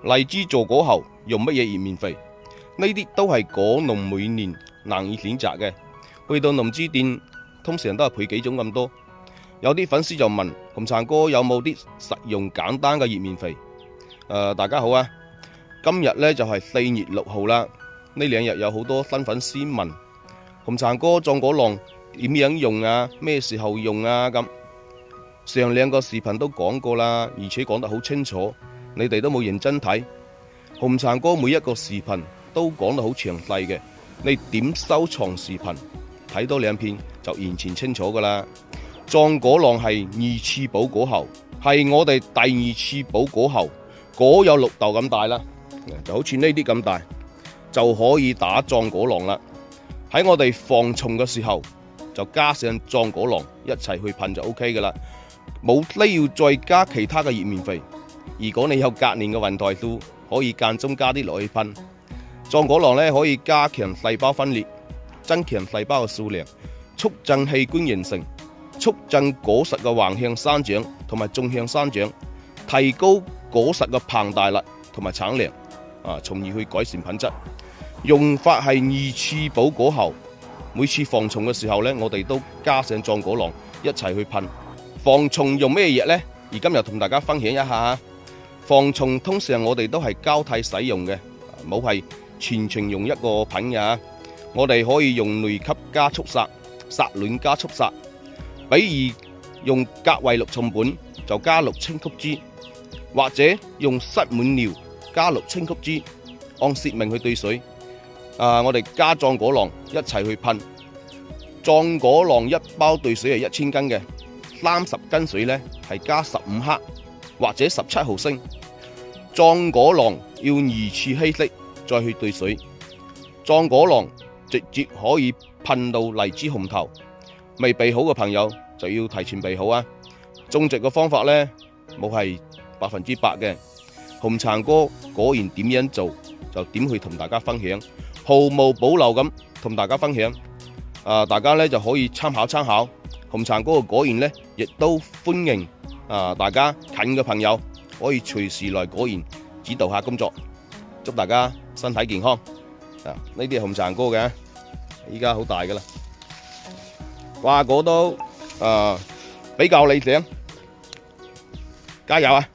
荔枝坐果後用乜嘢熱面肥？呢啲都係果農每年難以選擇嘅。去到農資店，通常都係配幾種咁多。有啲粉絲就問紅橙哥有冇啲實用簡單嘅熱面肥？大家好啊！今日呢就係4月6號啦。呢兩日有好多新粉絲問紅橙哥壯果囊點樣用啊？咩時候用啊？咁上兩個視頻都講過啦，而且講得好清楚，你哋都冇認真睇。紅橙哥每一個視頻都講得好詳細嘅，你點收藏視頻睇多2遍就完全清楚噶啦。壯果囊係2次補果後，係我哋第2次補果後，果有綠豆咁大啦，就好似呢啲咁大，就可以打壯果囊啦。喺我哋防蟲嘅時候，就加上壯果囊一齊去噴就 OK 噶啦，冇需要再加其他嘅熱面肥。如果你有隔年嘅雲台素，可以間中加啲落去噴。壯果囊呢可以加強細胞分裂，增強細胞嘅數量，促進器官形成，促進果實嘅橫向生長同埋縱向生長，提高果實嘅膨大率同埋產量，從而去改善品質。用法係2次補果後，每次防蟲嘅時候呢，我哋都加上壯果囊一齊去噴。防蟲用咩藥呢？而今日同大家分享一下。防蟲通常我哋都係交替使用嘅，冇係全程用一個品嘅。我哋可以用雷級加速殺、殺卵加速殺。比如用格維氯松苯就加6清曲汁，或者用塞滿尿加6清曲汁，按說明去兌水。我哋加壯果囊一齊去噴。壯果囊一包兌水係1000斤嘅，30斤水呢係加15克或者17毫升。壯果囊要2次稀釋再去兌水。壯果囊直接可以噴到荔枝紅頭，未備好嘅朋友就要提前備好啊！種植嘅方法呢，冇係100%嘅。紅橙哥果然點樣做就點去同大家分享，毫無保留咁同大家分享。大家呢就可以參考參考。紅橙哥嘅果園呢，亦都歡迎大家近嘅朋友可以隨時來果園指導下工作。祝大家身體健康。呢啲係紅橙哥嘅，依家好大噶啦，瓜果都比較理想，加油啊！